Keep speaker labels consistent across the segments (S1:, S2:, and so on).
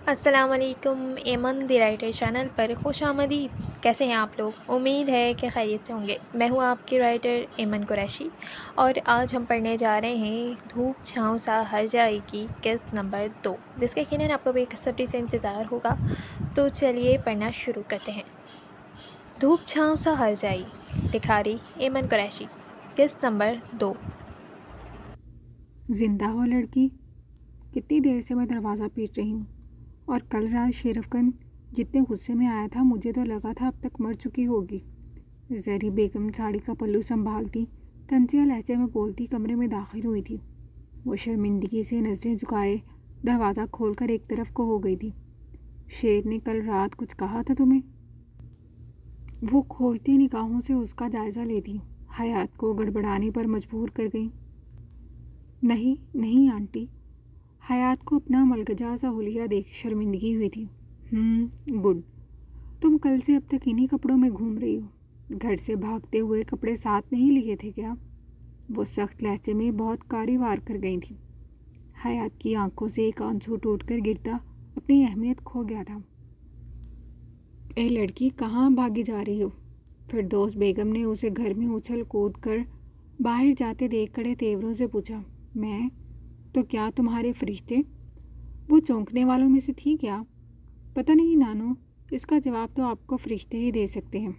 S1: السلام علیکم، Aiman the writer channel پر خوش آمدید۔ کیسے ہیں آپ لوگ؟ امید ہے کہ خیریت سے ہوں گے۔ میں ہوں آپ کی رائٹر ایمن قریشی، اور آج ہم پڑھنے جا رہے ہیں دھوپ چھاؤں سا ہر جائے کی قسط نمبر 2، جس کا یقیناً آپ کو بے صبری سے انتظار ہوگا۔ تو چلیے پڑھنا شروع کرتے ہیں۔ دھوپ چھاؤں سا ہر جائی، لکھاری ایمن قریشی، قسط نمبر 2۔
S2: زندہ ہو لڑکی؟ کتنی دیر سے میں دروازہ پیٹ رہی ہوں، اور کل رات شیرفکن جتنے غصے میں آیا تھا مجھے تو لگا تھا اب تک مر چکی ہوگی۔ زہری بیگم ساڑی کا پلو سنبھالتی تنزیہ لہجے میں بولتی کمرے میں داخل ہوئی تھی۔ وہ شرمندگی سے نظریں جھکائے دروازہ کھول کر ایک طرف کو ہو گئی تھی۔ شیر نے کل رات کچھ کہا تھا تمہیں؟ وہ کھوجتی نگاہوں سے اس کا جائزہ لیتی حیات کو گڑبڑانے پر مجبور کر گئی۔ نہیں آنٹی۔ حیات کو اپنا ملگجا سا حلیہ دیکھ شرمندگی ہوئی تھی۔ گڈ۔ تم کل سے اب تک انہی کپڑوں میں گھوم رہی ہو؟ گھر سے بھاگتے ہوئے کپڑے ساتھ نہیں لیے تھے کیا؟ وہ سخت لہجے میں بہت کاری وار کر گئی تھی۔ حیات کی آنکھوں سے ایک آنسو ٹوٹ کر گرتا اپنی اہمیت کھو گیا تھا۔ اے لڑکی، کہاں بھاگی جا رہی ہو؟ فردوس بیگم نے اسے گھر میں اچھل کود کر باہر جاتے دیکھ کڑے تیوروں سے پوچھا۔ میں تو کیا تمہارے فرشتے؟ وہ چونکنے والوں میں سے تھی کیا؟ پتہ نہیں نانو، اس کا جواب تو آپ کو فرشتے ہی دے سکتے ہیں۔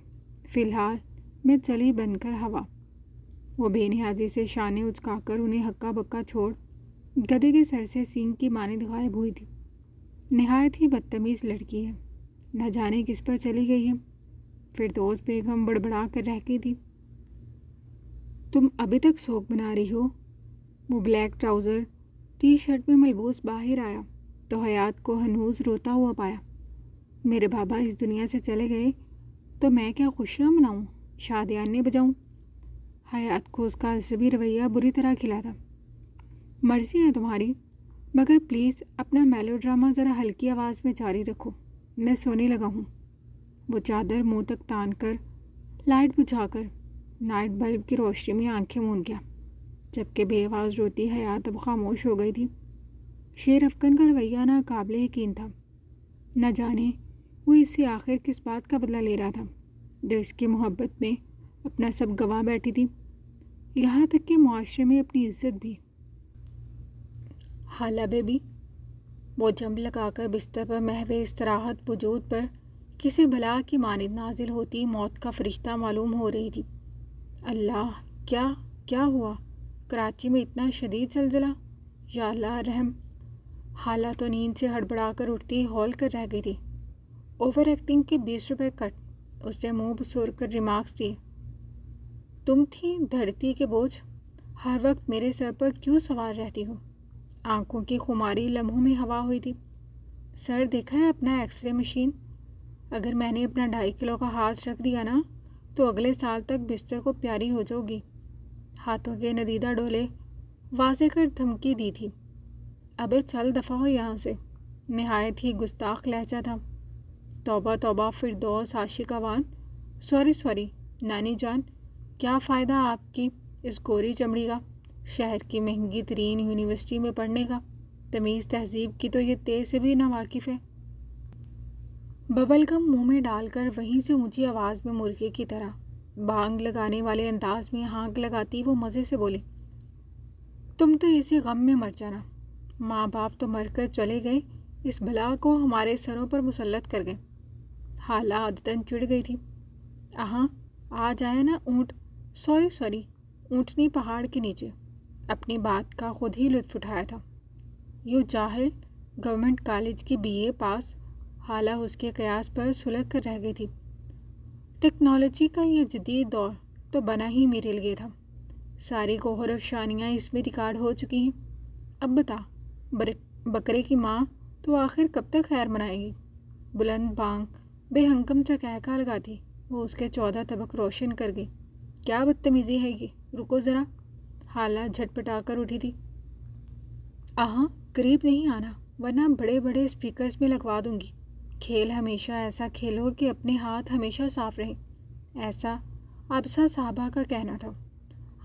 S2: فی الحال میں چلی بن کر ہوا۔ وہ بے نیازی سے شانے اچکا کر انہیں ہکا بکا چھوڑ گدھے کے سر سے سینگ کی مانند غائب ہوئی تھی۔ نہایت ہی بدتمیز لڑکی ہے، نہ جانے کس پر چلی گئی ہے۔ فردوس بیگم بڑبڑا کر رہ گئی تھی۔ تم ابھی تک سوگ بنا رہی ہو؟ وہ بلیک ٹراؤزر ٹی شرٹ میں ملبوس باہر آیا تو حیات کو ہنوز روتا ہوا پایا۔ میرے بابا اس دنیا سے چلے گئے تو میں کیا خوشیاں مناؤں، شادیانے بجاؤں؟ حیات کو اس کا عصبی رویہ بری طرح کھلا تھا۔ مرضی ہے تمہاری، مگر پلیز اپنا میلو ڈرامہ ذرا ہلکی آواز میں جاری رکھو، میں سونے لگا ہوں۔ وہ چادر منہ تک تان کر لائٹ بجھا کر نائٹ بلب کی روشنی میں آنکھیں مون گیا، جبکہ بے آواز روتی حیات اب خاموش ہو گئی تھی۔ شیر افکن کا رویہ ناقابل یقین تھا۔ نہ جانے وہ اس سے آخر کس بات کا بدلہ لے رہا تھا جو اس کی محبت میں اپنا سب گنوا بیٹھی تھی، یہاں تک کہ معاشرے میں اپنی عزت بھی۔ حالہ بیبی، وہ جنب لگا کر بستر پر محو استراحت وجود پر کسی بلا کی مانند نازل ہوتی موت کا فرشتہ معلوم ہو رہی تھی۔ اللہ، کیا ہوا؟ کراچی میں اتنا شدید زلزلہ؟ یا اللہ رحم! حالہ تو نیند سے ہڑبڑا کر اٹھتی ہول کر رہ گئی تھی۔ اوور ایکٹنگ کے 20 روپے کٹ، اس سے منہ بسور کر ریمارکس دیے۔ تم تھی دھرتی کے بوجھ، ہر وقت میرے سر پر کیوں سوار رہتی ہو؟ آنکھوں کی خماری لمحوں میں ہوا ہوئی تھی۔ سر دیکھا ہے اپنا ایکس رے مشین؟ اگر میں نے اپنا 2.5 کلو کا ہاتھ رکھ دیا نا تو اگلے سال تک بستر کو پیاری ہو جاؤ گی۔ ہاتھوں کے ندیدہ ڈولے واضح کر دھمکی دی تھی۔ ابے چل دفع ہو یہاں سے۔ نہایت ہی گستاخ لہجہ تھا۔ توبہ توبہ فردوس عاشق اوان، سوری نانی جان، کیا فائدہ آپ کی اس گوری چمڑی کا، شہر کی مہنگی ترین یونیورسٹی میں پڑھنے کا؟ تمیز تہذیب کی تو یہ تیز سے بھی نا واقف ہے۔ ببل گم منہ میں ڈال کر وہیں سے اونچی آواز میں مرغے کی طرح بانگ لگانے والے انداز میں ہانک لگاتی وہ مزے سے بولی، تم تو اسی غم میں مر جانا۔ ماں باپ تو مر کر چلے گئے، اس بلا کو ہمارے سروں پر مسلط کر گئے۔ حالہ عادتاً چڑ گئی تھی۔ آ جائے نا اونٹ، سوری اونٹنی پہاڑ کے نیچے، اپنی بات کا خود ہی لطف اٹھایا تھا۔ یوں جاہل، گورنمنٹ کالج کی BA پاس، حالہ اس کے قیاس پر سلگ کر رہ گئی تھی۔ ٹیکنالوجی کا یہ جدید دور تو بنا ہی میرے لیے تھا، ساری گوہر افشانیاں اس میں ریکارڈ ہو چکی ہیں۔ اب بتا، بکرے کی ماں تو آخر کب تک خیر منائے گی؟ بلند بانگ بے ہنگم چا کہکا لگاتی وہ اس کے 14 طبق روشن کر گئی۔ کیا بدتمیزی ہے یہ؟ رکو ذرا۔ حالہ جھٹپٹا کر اٹھی تھی۔ قریب نہیں آنا ورنہ بڑے بڑے اسپیکرز میں لگوا دوں گی۔ کھیل ہمیشہ ایسا کھیلو کہ اپنے ہاتھ ہمیشہ صاف رہیں، ایسا عابسہ صاحبہ کا کہنا تھا۔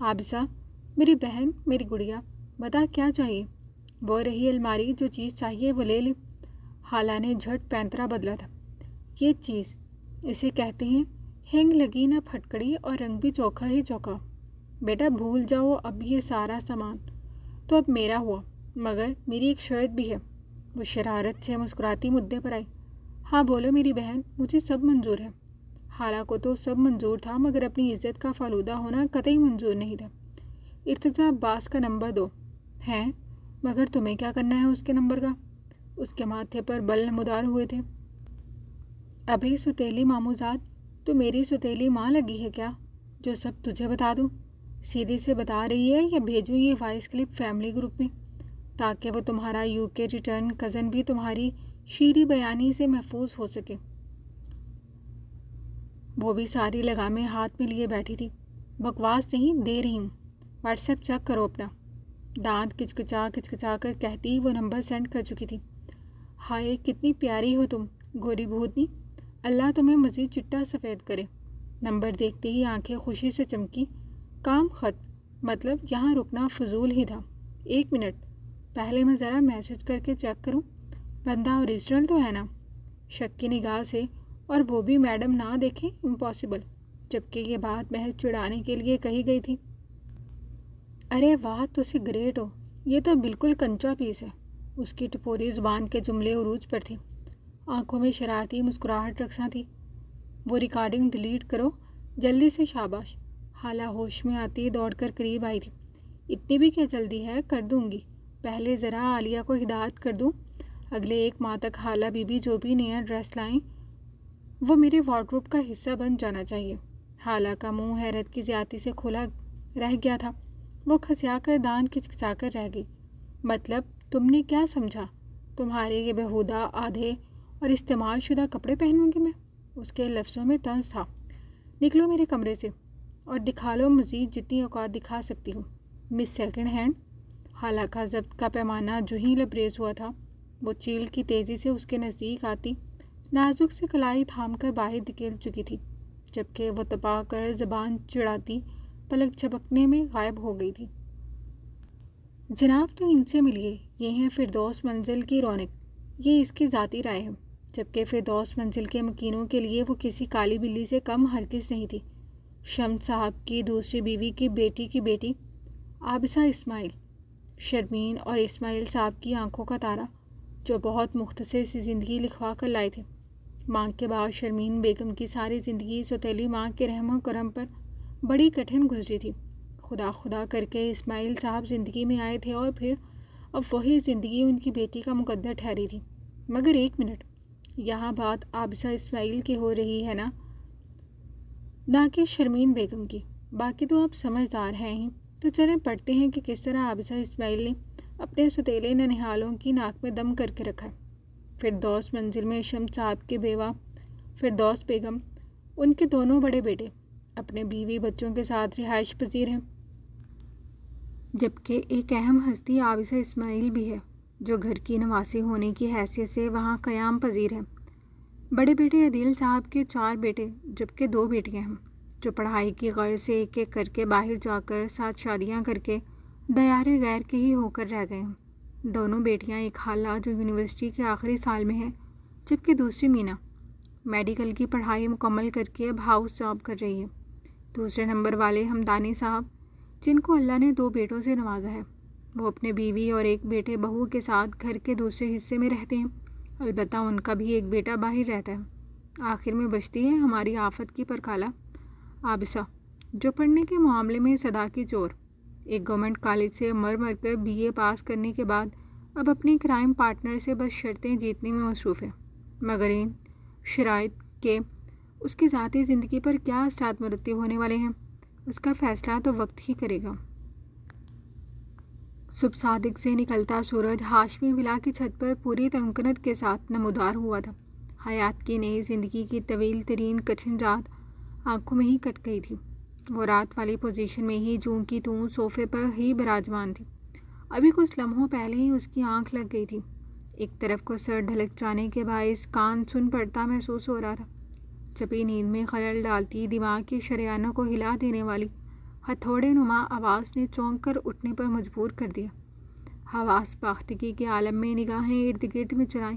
S2: عابسہ، میری بہن، میری گڑیا، بتا کیا چاہیے؟ وہ رہی الماری، جو چیز چاہیے وہ لے لے۔ خالہ نے جھٹ پینترا بدلا تھا۔ یہ چیز اسے کہتے ہیں ہینگ لگی نہ پھٹکڑی اور رنگ بھی چوکھا ہی چوکھا۔ بیٹا بھول جاؤ اب یہ سارا سامان تو اب میرا ہوا، مگر میری ایک شرط بھی ہے۔ وہ شرارت سے مسکراتی مدعے پر آئی۔ ہاں بولو میری بہن، مجھے سب منظور ہے۔ خالہ کو تو سب منظور تھا، مگر اپنی عزت کا فالودہ ہونا قطعی منظور نہیں تھا۔ ارتجا عباس کا نمبر دو ہیں، مگر تمہیں کیا کرنا ہے اس کے نمبر کا؟ اس کے ماتھے پر بل نمودار ہوئے تھے۔ ابھی ستیلی ماموزاد، تو میری ستیلی ماں لگی ہے کیا جو سب تجھے بتا دوں؟ سیدھی سے بتا رہی ہے یا بھیجوں یہ وائس کلپ فیملی گروپ میں، تاکہ وہ تمہارا یو کے ریٹرن کزن بھی تمہاری شیریں بیانی سے محفوظ ہو سکے؟ وہ بھی ساری لگامیں ہاتھ میں لیے بیٹھی تھی۔ بکواس نہیں دے رہی ہوں، واٹس ایپ چیک کرو اپنا، دانت کچکچا کر کہتی وہ نمبر سینڈ کر چکی تھی۔ ہائے کتنی پیاری ہو تم گوری بھوتنی، اللہ تمہیں مزید چٹا سفید کرے۔ نمبر دیکھتے ہی آنکھیں خوشی سے چمکی۔ کام خط، مطلب یہاں رکنا فضول ہی تھا۔ 1 منٹ، پہلے میں ذرا میسج کر کے چیک کروں، بندہ اوریجنل تو ہے نا؟ شک کی نگاہ سے، اور وہ بھی میڈم نہ دیکھیں، امپاسبل، جبکہ یہ بات محض چڑانے کے لیے کہی گئی تھی۔ ارے واہ تسی گریٹ ہو، یہ تو بالکل کنچا پیس ہے۔ اس کی ٹپوری زبان کے جملے عروج پر تھے، آنکھوں میں شرارتی مسکراہٹ رقصاں تھی۔ وہ ریکارڈنگ ڈیلیٹ کرو جلدی سے، شاباش۔ خالہ ہوش میں آتی دوڑ کر قریب آئی تھی۔ اتنی بھی کیا جلدی ہے، کر دوں گی، پہلے ذرا عالیہ کو ہدایت کر دوں، اگلے 1 ماہ تک خالہ بی بی جو بھی نیا ڈریس لائیں وہ میرے وارڈروب کا حصہ بن جانا چاہیے۔ خالہ کا منہ حیرت کی زیادتی سے کھلا رہ گیا تھا۔ وہ کھسیا کر دانت کچکچا کر رہ گئی۔ مطلب تم نے کیا سمجھا؟ تمہارے یہ بہودہ آدھے اور استعمال شدہ کپڑے پہنوں گی میں؟ اس کے لفظوں میں طنز تھا۔ نکلو میرے کمرے سے اور دکھا لو مزید جتنی اوقات دکھا سکتی ہوں، مس سیکنڈ ہینڈ۔ خالہ کا ضبط کا پیمانہ جو ہی لبریز ہوا تھا، وہ چیل کی تیزی سے اس کے نزدیک آتی نازک سے کلائی تھام کر باہر دھکیل چکی تھی، جبکہ وہ تپا کر زبان چڑھاتی پلک جھپکنے میں غائب ہو گئی تھی۔ جناب تو ان سے ملیے، یہ ہیں فردوس منزل کی رونق، یہ اس کی ذاتی رائے ہے، جبکہ فردوس منزل کے مکینوں کے لیے وہ کسی کالی بلی سے کم ہرگز نہیں تھی۔ شمس صاحب کی دوسری بیوی کی بیٹی عابسہ اسماعیل، شرمین اور اسماعیل صاحب کی آنکھوں کا تارا، جو بہت مختصر سی زندگی لکھوا کر لائے تھے۔ ماں کے بعد شرمین بیگم کی ساری زندگی سوتیلی ماں کے رحم و کرم پر بڑی کٹھن گزری تھی۔ خدا کر کے اسماعیل صاحب زندگی میں آئے تھے اور پھر اب وہی زندگی ان کی بیٹی کا مقدر ٹھہری تھی۔ مگر 1 منٹ، یہاں بات عابسہ اسماعیل کی ہو رہی ہے نہ کہ شرمین بیگم کی؟ باقی تو آپ سمجھدار ہیں ہی، تو چلیں پڑھتے ہیں کہ کس طرح عابسہ اسماعیل نے اپنے ستیلے ننہالوں کی ناک میں دم کر کے رکھا۔ فردوس منزل میں شمس صاحب کی بیوہ فردوس بیگم، ان کے دونوں بڑے بیٹے اپنے بیوی بچوں کے ساتھ رہائش پذیر ہیں، جبکہ ایک اہم ہستی عابسہ اسماعیل بھی ہے، جو گھر کی نواسی ہونے کی حیثیت سے وہاں قیام پذیر ہے۔ بڑے بیٹے عدیل صاحب کے 4 بیٹے، جبکہ 2 بیٹیاں ہیں، جو پڑھائی کی غرض سے ایک ایک کر کے باہر جا کر 7 شادیاں کر کے دیار غیر کے ہی ہو کر رہ گئے ہیں۔ دونوں بیٹیاں، ایک خالہ جو یونیورسٹی کے آخری سال میں ہے، جبکہ دوسری مینا میڈیکل کی پڑھائی مکمل کر کے اب ہاؤس جاب کر رہی ہے۔ دوسرے نمبر والے ہمدانی صاحب، جن کو اللہ نے 2 بیٹوں سے نوازا ہے، وہ اپنے بیوی اور ایک بیٹے بہو کے ساتھ گھر کے دوسرے حصے میں رہتے ہیں، البتہ ان کا بھی ایک بیٹا باہر رہتا ہے۔ آخر میں بچتی ہے ہماری آفت کی پرکالہ عابسہ، جو پڑھنے کے معاملے میں صدا کی چور، ایک گورنمنٹ کالج سے مر کر BA پاس کرنے کے بعد اب اپنے کرائم پارٹنر سے بس شرطیں جیتنے میں مصروف ہے، مگر ان شرائط کے اس کی ذاتی زندگی پر کیا اثرات مرتب ہونے والے ہیں، اس کا فیصلہ تو وقت ہی کرے گا۔ صبح صادق سے نکلتا سورج ہاشمی ولا کی چھت پر پوری تمکنت کے ساتھ نمودار ہوا تھا۔ حیات کی نئی زندگی کی طویل ترین کٹھن رات آنکھوں میں ہی کٹ گئی تھی۔ وہ رات والی پوزیشن میں ہی جوں کی توں صوفے پر ہی براجمان تھی۔ ابھی کچھ لمحوں پہلے ہی اس کی آنکھ لگ گئی تھی۔ ایک طرف کو سر ڈھلک جانے کے باعث کان سن پڑتا محسوس ہو رہا تھا۔ چپی نیند میں خلل ڈالتی دماغ کی شریانوں کو ہلا دینے والی ہتھوڑے نما آواز نے چونک کر اٹھنے پر مجبور کر دیا۔ حواس باختگی کے عالم میں نگاہیں ارد گرد میں چلائیں۔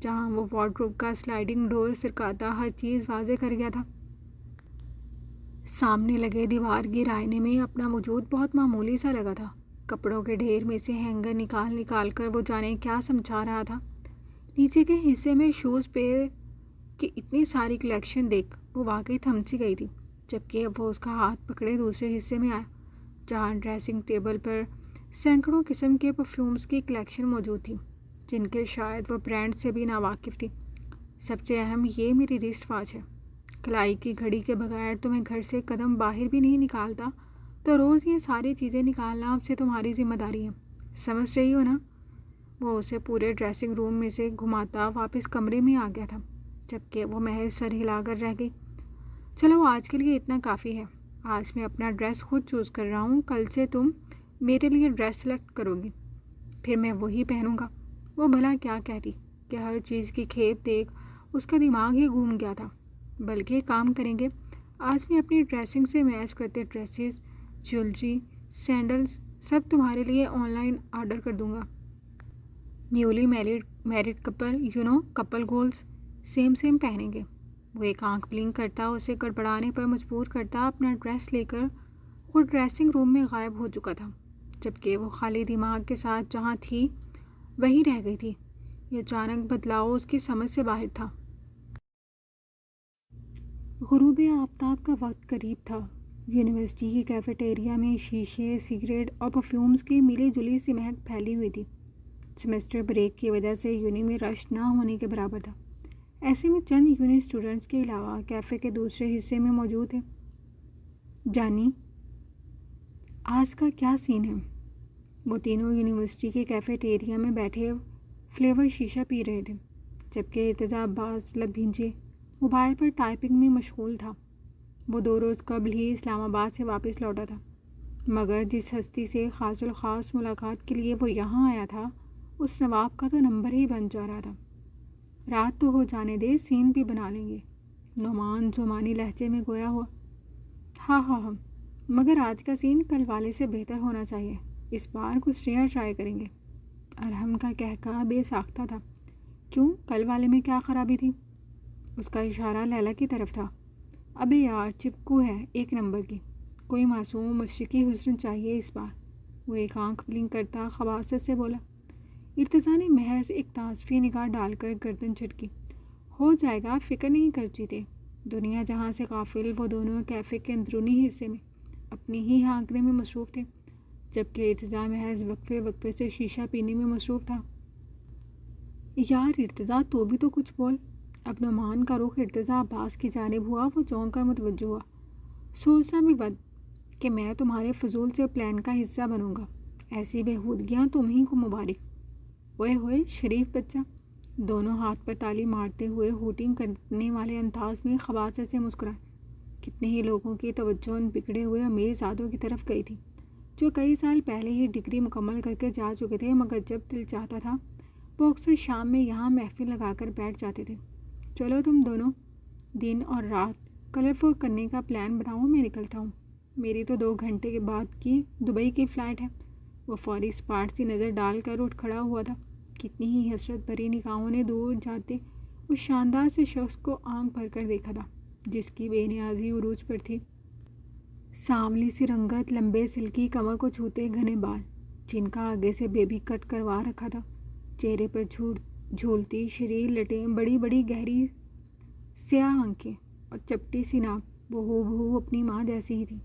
S2: جہاں وہ وارڈروب کا سلائڈنگ ڈور سرکاتا ہر چیز واضح کر گیا تھا۔ سامنے لگے دیوار کے آئینے میں اپنا وجود بہت معمولی سا لگا تھا۔ کپڑوں کے ڈھیر میں سے ہینگر نکال کر وہ جانے کیا سمجھا رہا تھا۔ نیچے کے حصے میں شوز پہ کی اتنی ساری کلیکشن دیکھ وہ واقعی تھم سی گئی تھی، جبکہ اب وہ اس کا ہاتھ پکڑے دوسرے حصے میں آیا، جہاں ڈریسنگ ٹیبل پر سینکڑوں قسم کے پرفیومز کی کلیکشن موجود تھی، جن کے شاید وہ برانڈ سے بھی ناواقف تھی۔ سب سے اہم یہ میری رسٹ واچ ہے۔ کلائی کی گھڑی کے بغیر تمہیں گھر سے قدم باہر بھی نہیں نکالتا، تو روز یہ ساری چیزیں نکالنا اب سے تمہاری ذمہ داری ہے، سمجھ رہی ہو نا؟ وہ اسے پورے ڈریسنگ روم میں سے گھماتا واپس کمرے میں آ گیا تھا، جبکہ وہ محض سر ہلا کر رہ گئی۔ چلو آج کے لیے اتنا کافی ہے، آج میں اپنا ڈریس خود چوز کر رہا ہوں، کل سے تم میرے لیے ڈریس سلیکٹ کرو گی، پھر میں وہی پہنوں گا۔ وہ بھلا کیا کہتی کہ ہر چیز کی کھیپ دیکھ اس کا دماغ ہی گھوم گیا تھا۔ بلکہ کام کریں گے، آج میں اپنی ڈریسنگ سے میچ کرتے ڈریسز، جیولری، سینڈلز سب تمہارے لیے آن لائن آرڈر کر دوں گا۔ Newly married couple goals same پہنیں گے۔ وہ ایک آنکھ بلنک کرتا اسے گڑبڑانے پر مجبور کرتا اپنا ڈریس لے کر خود ڈریسنگ روم میں غائب ہو چکا تھا، جبکہ وہ خالی دماغ کے ساتھ جہاں تھی وہیں رہ گئی تھی۔ یہ اچانک بدلاؤ اس کی سمجھ سے باہر تھا۔ غروب آفتاب کا وقت قریب تھا۔ یونیورسٹی کی کیفیٹیریا میں شیشے، سگریٹ اور پرفیومز کی ملی جلی سی مہک پھیلی ہوئی تھی۔ سیمسٹر بریک کی وجہ سے یونی میں رش نہ ہونے کے برابر تھا۔ ایسے میں چند یونی اسٹوڈنٹس کے علاوہ کیفے کے دوسرے حصے میں موجود تھے۔ جانی، آج کا کیا سین ہے؟ وہ تینوں یونیورسٹی کے کیفیٹیریا میں بیٹھے فلیور شیشہ پی رہے تھے، جبکہ ارتضیٰ عباس لب بھینچے موبائل پر ٹائپنگ میں مشغول تھا۔ وہ 2 روز قبل ہی اسلام آباد سے واپس لوٹا تھا، مگر جس ہستی سے خاص الخاص ملاقات کے لیے وہ یہاں آیا تھا، اس نواب کا تو نمبر ہی بن جا رہا تھا۔ رات تو ہو جانے دے، سین بھی بنا لیں گے، نعمان زمانی لہجے میں گویا ہوا۔ ہاں، مگر آج کا سین کل والے سے بہتر ہونا چاہیے، اس بار کچھ نیا ٹرائی کریں گے۔ ارحم کا کہکہا بے ساختہ تھا۔ کیوں، کل والے میں کیا خرابی تھی؟ اس کا اشارہ لیلا کی طرف تھا۔ ابے یار، چپکو ہے ایک نمبر کی، کوئی معصوم مشرقی حسن چاہیے اس بار۔ وہ ایک آنکھ بلنک کرتا خباثت سے بولا۔ ارتضیٰ نے محض ایک تعجبی نگاہ ڈال کر گردن جھٹکی۔ ہو جائے گا، فکر نہیں کر جیتے۔ دنیا جہاں سے غافل وہ دونوں کیفے کے اندرونی حصے میں اپنی ہی ہانکنے میں مصروف تھے، جبکہ ارتضیٰ محض وقفے سے شیشہ پینے میں مصروف تھا۔ یار ارتضیٰ، تو بھی تو کچھ بول۔ اب نعمان کا رخ ارتضیٰ عباس کی جانب ہوا۔ وہ چونک کر متوجہ ہوا۔ سوچنا بھی بد کہ میں تمہارے فضول سے پلان کا حصہ بنوں گا، ایسی بےہودگیاں تمہیں کو مبارک۔ اوئے ہوئے شریف بچہ۔ دونوں ہاتھ پر تالی مارتے ہوئے ہوٹنگ کرنے والے انداز میں خباثت سے مسکرائے۔ کتنے ہی لوگوں کی توجہ ان بگڑے ہوئے امیر زادوں کی طرف گئی تھی، جو کئی سال پہلے ہی ڈگری مکمل کر کے جا چکے تھے، مگر جب دل چاہتا تھا وہ اکثر شام میں یہاں محفل لگا کر بیٹھ جاتے تھے۔ چلو تم دونوں دن اور رات کلرفل کرنے کا پلان بناؤ، میں نکلتا ہوں، میری تو 2 گھنٹے کے بعد کی دبئی کی فلائٹ ہے۔ وہ فوری اسپاٹ سی نظر ڈال کر اٹھ کھڑا ہوا تھا۔ کتنی ہی حسرت بھری نگاہوں نے دور جاتے اس شاندار سے شخص کو آنکھ بھر کر دیکھا تھا، جس کی بے نیازی عروج پر تھی۔ سانولی سی رنگت، لمبے سلکی کمر کو چھوتے گھنے بال، جن کا آگے سے بیبی کٹ کروا رکھا تھا، چہرے پر جھولتی شریر لٹیں، بڑی بڑی گہری سیاہ آنکھیں اور چپٹی سی ناک، وہ ہو بہو اپنی ماں جیسی ہی تھی۔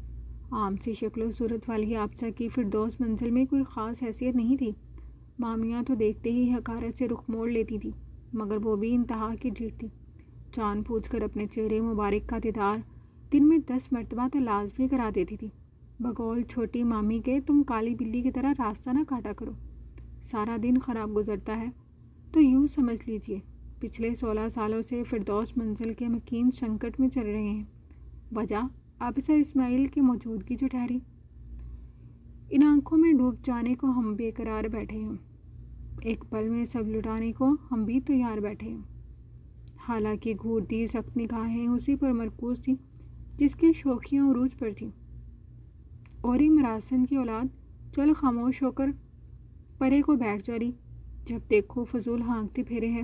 S2: عام سی شکل و صورت والی آبچہ کی فردوس منزل میں کوئی خاص حیثیت نہیں تھی۔ مامیاں تو دیکھتے ہی حقارت سے رخ موڑ لیتی تھی، مگر وہ بھی انتہا کی ڈھیٹ تھی۔ جان پوچھ کر اپنے چہرے مبارک کا دیدار دن میں 10 مرتبہ تو لازمی کرا دیتی تھی۔ بقول چھوٹی مامی کے تم کالی بلی کی طرح راستہ نہ کاٹا کرو، سارا دن خراب گزرتا ہے تو یوں سمجھ لیجئے پچھلے 16 سالوں سے فردوس منزل کے مکین سنکٹ میں چل رہے ہیں۔ وجہ عابسہ اسماعیل کی موجودگی جو ٹھہری۔ ان آنکھوں میں ڈوب جانے کو ہم بے قرار بیٹھے ہیں، ایک پل میں سب لٹانے کو ہم بھی تیار بیٹھے ہیں۔ حالانکہ گھورتی سخت نگاہیں اسی پر مرکوز تھیں جس کی شوخیاں عروج پر تھیں۔ اوری مراسن کی اولاد، چل خاموش ہو کر پرے کو بیٹھ جا رہی، جب دیکھو فضول ہانکتے پھرے ہیں۔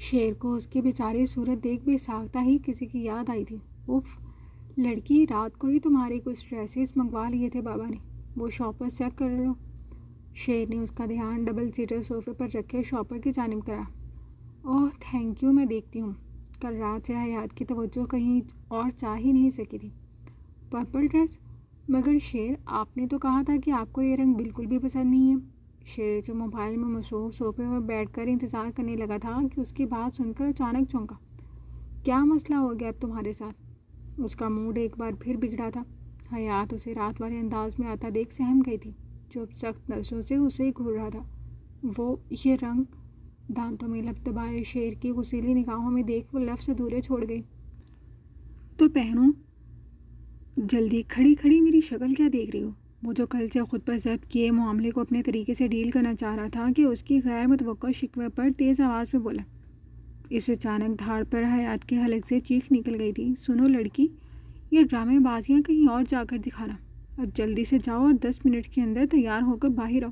S2: شیر کو اس کی بیچاری صورت دیکھ بے ساختہ ہی کسی کی یاد آئی تھی۔ اف، لڑکی، رات کو ہی تمہارے کچھ ڈریسز منگوا لیے تھے بابا نے، وہ شاپر چیک کر لو۔ شیر نے اس کا دھیان ڈبل سیٹر صوفے پر رکھے شاپر کی جانب کرا۔ اوہ تھینک یو، میں دیکھتی ہوں۔ کل رات سے حیات کی توجہ کہیں اور چاہ ہی نہیں سکی تھی۔ Purple dress? مگر شیر، آپ نے تو کہا تھا کہ آپ کو یہ رنگ بالکل بھی پسند نہیں ہے۔ شیر جو موبائل میں مصروف صوفے پر بیٹھ کر انتظار کرنے لگا تھا کہ اس کی بات سن کر اچانک چونکا۔ کیا مسئلہ ہو گیا اب تمہارے ساتھ؟ اس کا موڈ ایک بار پھر بگڑا تھا۔ حیات اسے رات والے انداز میں آتا دیکھ سہم گئی تھی، جو اب سخت نظروں سے اسے ہی گھور رہا تھا۔ وہ یہ رنگ، دانتوں میں لب دبائے شیر کی غصیلی نگاہوں میں دیکھ وہ لفظ ادھورے چھوڑ گئی۔ تو پہنو جلدی، کھڑی کھڑی میری شکل کیا دیکھ رہی ہو؟ وہ جو کل سے خود پر ضبط کیے معاملے کو اپنے طریقے سے ڈیل کرنا چاہ رہا تھا کہ اس کی غیر متوقع شکوے پر تیز آواز میں بولا۔ اس اچانک دھاڑ پر حیات کے حلق سے چیخ نکل گئی تھی۔ سنو لڑکی، یہ ڈرامے بازیاں کہیں اور جا کر دکھانا۔ اب جلدی سے جاؤ اور 10 منٹ کے اندر تیار ہو کر باہر آؤ۔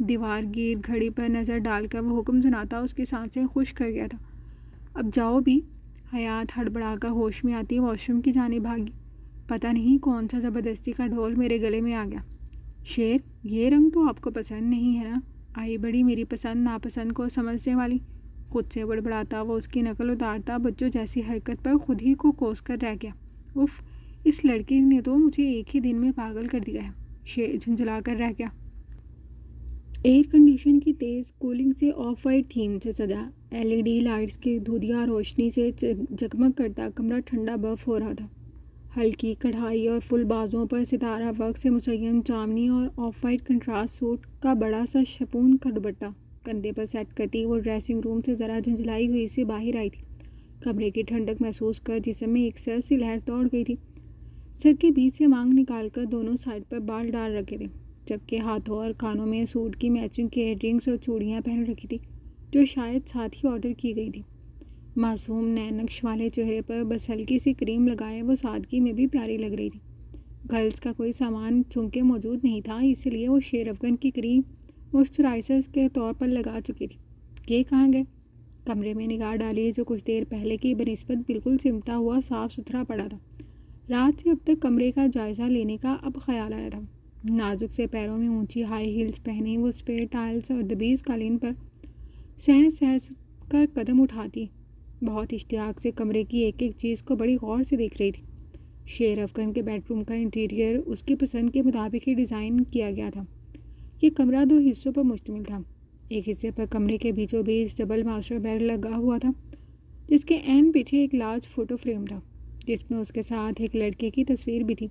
S2: دیوار گیر گھڑی پر نظر ڈال کر وہ حکم سناتا اس کی سانسیں خشک کر گیا تھا۔ اب جاؤ بھی۔ حیات ہڑبڑا کر ہوش میں آتی واش روم کی جانب بھاگی۔ پتہ نہیں کون سا زبردستی کا ڈھول میرے گلے میں آ گیا۔ شیر، یہ رنگ تو آپ کو پسند نہیں ہے نا؟ آئی بڑی میری پسند ناپسند کو سمجھنے والی۔ خود سے بڑبڑاتا وہ اس کی نقل اتارتا بچوں جیسی حرکت پر خود ہی کو کوس کر رہ گیا۔ اف، اس لڑکی نے تو مجھے ایک ہی دن میں پاگل کر دیا ہے، شیر جھنجھلا کر رہ گیا۔ ایئر کنڈیشن کی تیز کولنگ سے آف وائٹ تھیم سے سجا LED لائٹس کی دھندیا روشنی سے جگمگ کرتا کمرہ ٹھنڈا برف ہو رہا تھا۔ ہلکی کڑھائی اور فل بازوؤں پر ستارہ ورق سے مزین جامنی اور آف وائٹ کنٹراسٹ سوٹ کا بڑا سا شپون کا دوپٹہ کندھے پر سیٹ کرتی وہ ڈریسنگ روم سے ذرا جھنجھلائی ہوئی سے باہر آئی تھی۔ کمرے کی ٹھنڈک محسوس کر جسم میں ایک سر سی لہر دوڑ گئی تھی۔ سر کے بیچ سے مانگ نکال کر دونوں سائڈ پر بال ڈال رکھے تھے، جبکہ ہاتھوں اور کانوں میں سوٹ کی میچنگ کے ایئر رنگس اور چوڑیاں پہن رکھی تھی، جو شاید ساتھ ہی آرڈر کی گئی تھی۔ معصوم نئے نقش والے چہرے پر بس ہلکی سی کریم لگائے وہ سادگی میں بھی پیاری لگ رہی تھی۔ گرلز کا کوئی سامان چونکہ موجود نہیں تھا، اس لیے وہ شیر افغان کی کریم موئسچرائزر کے طور پر لگا چکی تھی۔ یہ کہاں گئے؟ کمرے میں نگاہ ڈالی جو کچھ دیر پہلے کی بنسبت بالکل سمٹا ہوا صاف ستھرا پڑا تھا۔ رات سے اب تک کمرے کا جائزہ لینے کا اب خیال آیا تھا۔ نازک سے پیروں میں اونچی ہائی ہیلز پہنے وہ سفید ٹائلز اور دبیز قالین پر سہج سہج کر قدم اٹھاتی بہت اشتیاق سے کمرے کی ایک ایک چیز کو بڑی غور سے دیکھ رہی تھی۔ شیر افغان کے بیڈ روم کا انٹیریئر اس کی پسند کے مطابق ہی ڈیزائن کیا گیا تھا۔ یہ کمرہ 2 حصوں پر مشتمل تھا۔ ایک حصے پر کمرے کے بیچوں بیچ ڈبل ماسٹر بیڈ لگا ہوا تھا، جس کے عین پیچھے ایک لارج فوٹو فریم تھا، جس میں اس کے ساتھ ایک لڑکے کی تصویر بھی تھی۔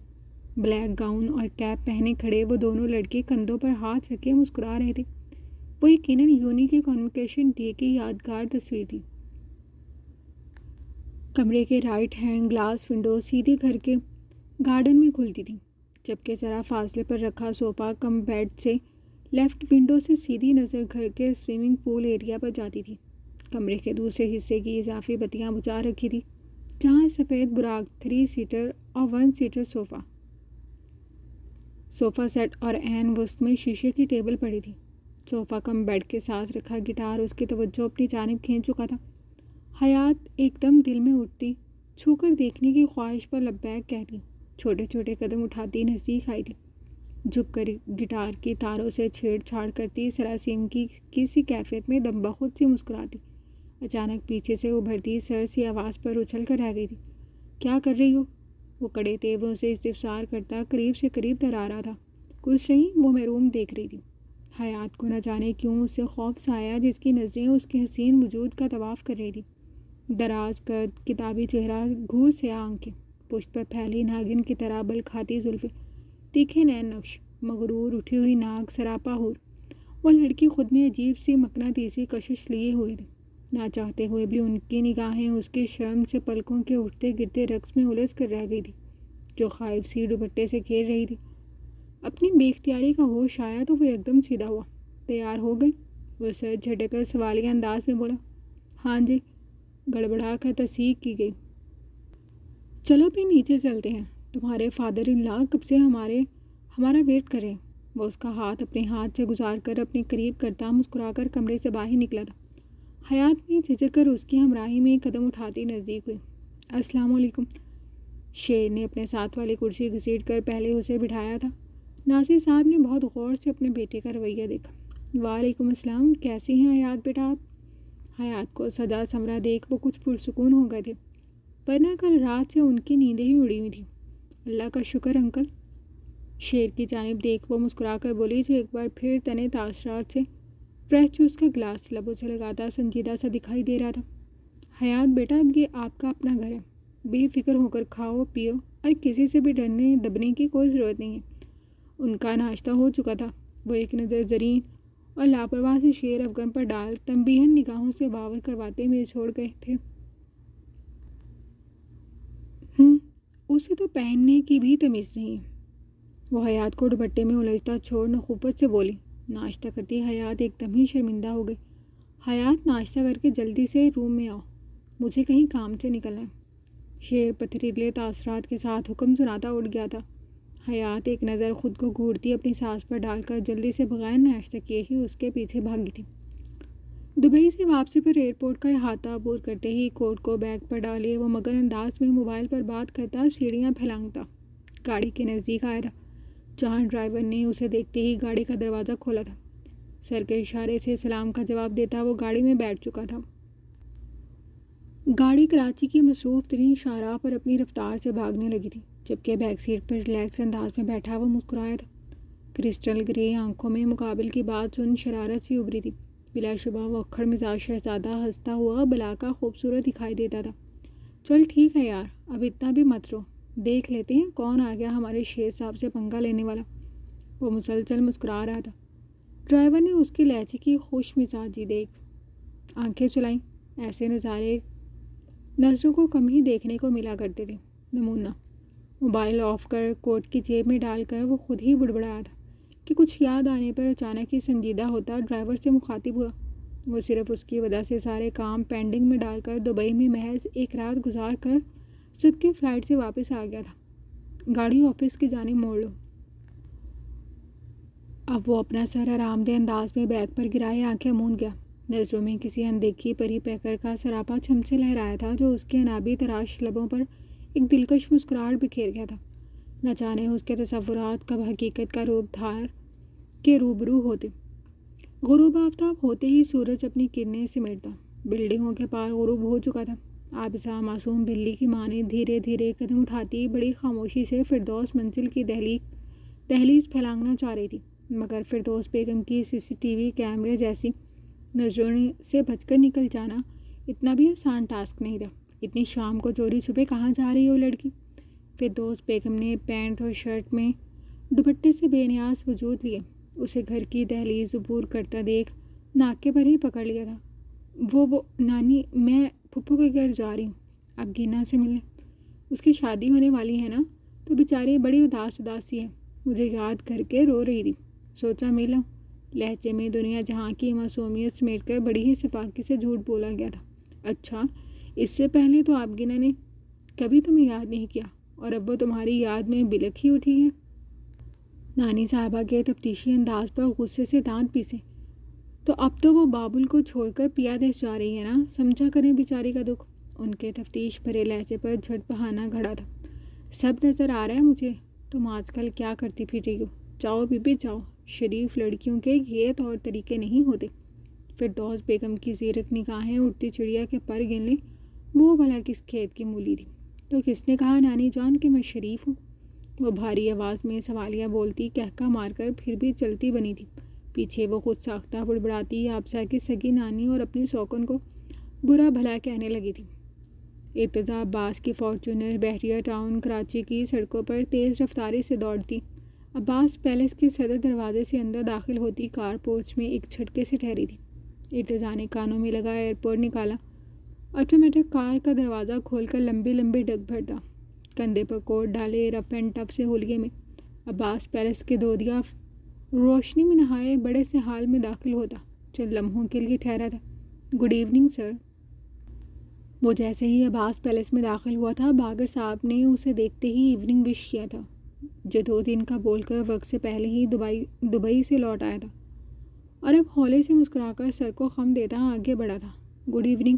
S2: بلیک گاؤن اور کیپ پہنے کھڑے وہ دونوں لڑکے کندھوں پر ہاتھ رکھے مسکرا رہے تھے۔ وہ یقیناً یونی کے کنوکیشن ڈے کی یادگار تصویر تھی۔ کمرے کے رائٹ ہینڈ گلاس ونڈو سیدھی گھر کے گارڈن میں کھلتی تھی، جبکہ ذرا فاصلے پر رکھا صوفہ کم بیڈ سے لیفٹ ونڈو سے سیدھی نظر گھر کے سوئمنگ پول ایریا پر جاتی تھی۔ کمرے کے دوسرے حصے کی اضافی بتیاں بجھا رکھی تھی، جہاں سفید براق 3 سیٹر اور 1 سیٹر صوفہ سیٹ اور عین وسط میں شیشے کی ٹیبل پڑی تھی۔ صوفہ کم بیڈ کے ساتھ رکھا گٹار اس کی توجہ اپنی جانب کھینچ چکا تھا۔ حیات ایک دم دل میں اٹھتی، چھو کر دیکھنے کی خواہش پر لبیک کہتی، چھوٹے چھوٹے قدم اٹھاتی نزدیک آئی تھی۔ جھک کر گٹار کی تاروں سے چھیڑ چھاڑ کرتی سراسیم کی کسی کیفیت میں دم بخود سی مسکراتی، اچانک پیچھے سے ابھرتی سر سی آواز پر اچھل کر رہ گئی تھی۔ کیا کر رہی ہو؟ وہ کڑے تیوروں سے استفسار کرتا قریب سے قریب ڈرا رہا تھا۔ کچھ نہیں، وہ محروم دیکھ رہی تھی۔ حیات کو نہ جانے کیوں اس سے خوف سا آیا، جس کی نظریں اس کے حسین وجود کا طواف کر رہی تھی۔ دراز قد، کتابی چہرہ، گھور سیاہ آنکھیں، پشت پر پھیلی ناگن کی طرح بل کھاتی زلفیں، تیکھے نئے نقش، مغرور اٹھی ہوئی ناک، سراپا حور۔ وہ لڑکی خود میں عجیب سی مقناطیسی کشش لیے ہوئے تھی۔ نہ چاہتے ہوئے بھی ان کی نگاہیں اس کی شرم سے پلکوں کے اٹھتے گرتے رقص میں الجھ کر رہ گئی تھی، جو خائب سی دوپٹے سے گھیر رہی تھی۔ اپنی بے اختیاری کا ہوش آیا تو وہ ایک دم سیدھا ہوا۔ تیار ہو گئی؟ وہ سر جھٹک کر سوالیہ انداز میں بولا۔ ہاں جی، گڑبڑا کر تصدیق کی گئی۔ چلو پھر نیچے چلتے ہیں، تمہارے فادر ان لا کب سے ہمارا ویٹ کر رہے ہیں۔ وہ اس کا ہاتھ اپنے ہاتھ سے گزار کر اپنے قریب کرتا مسکرا کر کمرے سے باہر نکلا تھا۔ حیات بھی جھجک کر اس کی ہمراہی میں ایک قدم اٹھاتی نزدیک ہوئی۔ السلام علیکم۔ شیر نے اپنے ساتھ والی کرسی گھسیٹ کر پہلے اسے بٹھایا تھا۔ ناصر صاحب نے بہت غور سے اپنے بیٹے کا رویہ دیکھا۔ وعلیکم السلام، کیسی ہیں حیات بیٹا آپ؟ حیات کو سجا سمرا دیکھ وہ کچھ پرسکون ہو گئے تھے، ورنہ کل رات سے ان کی نیندیں ہی اڑی ہوئی تھیں۔ اللہ کا شکر انکل۔ شیر کی جانب دیکھ وہ مسکرا کر بولی جو ایک بار پھر تنے تاثرات سے فریش جوس کا گلاس لبوں سے لگاتا سنجیدہ سا دکھائی دے رہا تھا۔ حیات بیٹا، اب یہ آپ کا اپنا گھر ہے، بے فکر ہو کر کھاؤ پیو اور کسی سے بھی ڈرنے دبنے کی کوئی ضرورت نہیں ہے۔ ان کا ناشتہ ہو چکا تھا۔ وہ ایک نظر زرین اور لاپرواہ سے شیر افغان پر ڈال تنبیہن نگاہوں سے باور کرواتے ہوئے چھوڑ گئے تھے۔ اسے تو پہننے کی بھی تمیز نہیں ہے۔ وہ حیات کو دوپٹے میں الجھتا چھوڑ نخوت سے بولی۔ ناشتہ کرتی حیات ایک دم ہی شرمندہ ہو گئی۔ حیات، ناشتہ کر کے جلدی سے روم میں آؤ، مجھے کہیں کام سے نکلنا ہے۔ شیر پتھریلے تاثرات کے ساتھ حکم سناتا اٹھ گیا تھا۔ حیات ایک نظر خود کو گھورتی اپنی سانس پر ڈال کر جلدی سے بغیر ناشتہ کیے ہی اس کے پیچھے بھاگی تھی۔ دبئی سے واپسی پر ایئرپورٹ کا احاطہ عبور کرتے ہی کوٹ کو بیگ پر ڈالے وہ مگر انداز میں موبائل پر بات کرتا سیڑھیاں پھیلانگتا گاڑی کے نزدیک آیا تھا، جہاں ڈرائیور نے اسے دیکھتے ہی گاڑی کا دروازہ کھولا تھا۔ سر کے اشارے سے سلام کا جواب دیتا وہ گاڑی میں بیٹھ چکا تھا۔ گاڑی کراچی کی مصروف ترین شاہراہ پر اپنی رفتار سے بھاگنے لگی تھی، جبکہ بیک سیٹ پر ریلیکس انداز میں بیٹھا وہ مسکرایا تھا۔ کرسٹل گرے آنکھوں میں مقابل کی بات سن شرارت سی ابری تھی۔ بلا شبہ وہ اکھڑ مزاج شہزادہ ہنستا ہوا بلا کا خوبصورت دکھائی دیتا تھا۔ چل ٹھیک ہے یار، اب اتنا بھی مت رو، دیکھ لیتے ہیں کون آ گیا ہمارے شیر صاحب سے پنگا لینے والا۔ وہ مسلسل مسکرا رہا تھا۔ ڈرائیور نے اس کی لہجے کی خوش مزاجی دیکھ آنکھیں چلائیں۔ ایسے نظارے نظروں کو کم ہی دیکھنے کو ملا کرتے تھے۔ نمونہ موبائل آف کر کوٹ کی جیب میں ڈال کر وہ خود ہی بڑبڑایا تھا کہ کچھ یاد آنے پر اچانک ہی سنجیدہ ہوتا ڈرائیور سے مخاطب ہوا۔ وہ صرف اس کی وجہ سے سارے کام پینڈنگ میں ڈال کر دبئی میں محض ایک رات گزار کر صبح کی فلائٹ سے واپس آ گیا تھا۔ گاڑی آفس کی جانب موڑ لو۔ اب وہ اپنا سر آرام دہ انداز میں بیگ پر گرائے آنکھیں موند گیا۔ نظروں میں کسی اندیکھی پری پیکر کا سراپا چھم سے لہرایا تھا جو اس کے انابی تراش لبوں پر ایک دلکش مسکراہٹ بکھیر گیا تھا۔ نہ جانے اس کے تصورات کب حقیقت کا روپ دھار کے روبرو ہوتے۔ غروب آفتاب ہوتے ہی سورج اپنی کرنیں سمیٹتا بلڈنگوں کے پار غروب ہو چکا تھا۔ عابسہ معصوم بلی کی مانند دھیرے دھیرے قدم اٹھاتی بڑی خاموشی سے فردوس منزل کی دہلیز پھیلانگنا چاہ رہی تھی، مگر فردوس بیگم کی CCTV کیمرے جیسی نظروں سے بچ کر نکل جانا اتنا بھی آسان ٹاسک نہیں تھا۔ اتنی شام کو چوری چھپے کہاں جا رہی ہے وہ لڑکی؟ فردوس بیگم نے پینٹ اور شرٹ میں دوپٹے سے بے نیاز وجود لیے اسے گھر کی دہلیز عبور کرتا دیکھ ناکے پر ہی پکڑ لیا تھا۔ وہ نانی، میں پھپھو کے گھر جا رہی ہوں، اب گینا سے ملنے۔ اس کی شادی ہونے والی ہے نا، تو بیچاری بڑی اداس سی ہے، مجھے یاد کر کے رو رہی تھی، سوچا ملا۔ لہجے میں دنیا جہاں کی معصومیت سمیٹ کر بڑی ہی شفاقی سے جھوٹ بولا گیا تھا۔ اچھا، اس سے پہلے تو آپ گینا نے کبھی تمہیں یاد نہیں کیا، اور اب وہ تمہاری یاد میں بلک ہی اٹھی ہے۔ نانی صاحبہ کے تفتیشی انداز پر غصے سے دانت پیسے۔ تو اب تو وہ بابل کو چھوڑ کر پیا دیش جا رہی ہے نا، سمجھا کریں بیچاری کا دکھ۔ ان کے تفتیش بھرے لہجے پر جھٹ بہانا گھڑا تھا۔ سب نظر آ رہا ہے مجھے، تم آج کل کیا کرتی پھر رہی ہو۔ جاؤ بی بی جاؤ، شریف لڑکیوں کے یہ طور طریقے نہیں ہوتے۔ فردوس بیگم کی زیرک نگاہیں اڑتی چڑیا کے پر گن لیں۔ وہ بھلا کس کھیت کی مولی تھی؟ تو کس نے کہا نانی جان کہ میں شریف ہوں؟ وہ بھاری آواز میں سوالیہ بولتی کہکا مار کر پھر بھی چلتی بنی تھی۔ پیچھے وہ خود ساختہ بڑبڑاتی عابسہ کی سگی نانی اور اپنی سوکن کو برا بھلا کہنے لگی تھی۔ ارتضیٰ عباس کی فارچونر بحریہ ٹاؤن کراچی کی سڑکوں پر تیز رفتاری سے دوڑتی عباس پیلس کے صدر دروازے سے اندر داخل ہوتی کار پورچ میں ایک جھٹکے سے ٹھہری تھی۔ ارتضیٰ نے کانوں میں لگا ایئرپورٹ نکالا، آٹومیٹک کار کا دروازہ کھول کر لمبے لمبے ڈگ بھرتا، کندھے پر کوٹ ڈالے رف اینڈ ٹف سے ہولیے میں عباس پیلس کے دودیا روشنی میں نہائے بڑے سے حال میں داخل ہوتا، چند لمحوں کے لیے ٹھہرا تھا۔ Good evening sir. وہ جیسے ہی عباس پیلس میں داخل ہوا تھا، باگر صاحب نے اسے دیکھتے ہی ایوننگ وش کیا تھا، جو 2 دن کا بول کر وقت سے پہلے ہی دبئی سے لوٹ آیا تھا، اور اب ہولے سے مسکرا کر سر کو خم دیتا آگے بڑھا تھا۔ Good evening.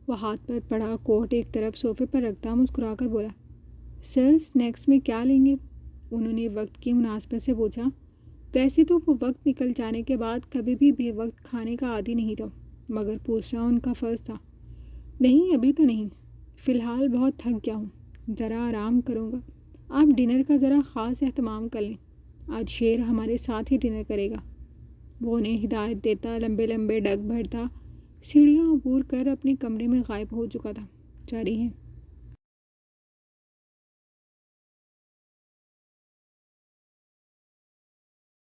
S2: وہ ہاتھ پر پڑا کوٹ ایک طرف صوفے پر رکھتا مسکرا کر بولا، سر اسنیکس میں کیا لیں گے؟ انہوں نے وقت کی مناسبت سے پوچھا۔ ویسے تو وہ وقت نکل جانے کے بعد کبھی بھی بے وقت کھانے کا عادی نہیں تھا، مگر پوچھنا ان کا فرض تھا۔ نہیں ابھی تو نہیں، فی الحال بہت تھک گیا ہوں، ذرا آرام کروں گا۔ آپ ڈنر کا ذرا خاص اہتمام کر لیں، آج شیر ہمارے ساتھ ہی ڈنر کرے گا۔ وہ انہیں ہدایت دیتا لمبے لمبے ڈگ بھرتا سیڑھیاں عبور کر اپنے کمرے میں غائب ہو چکا تھا۔ جاری ہے۔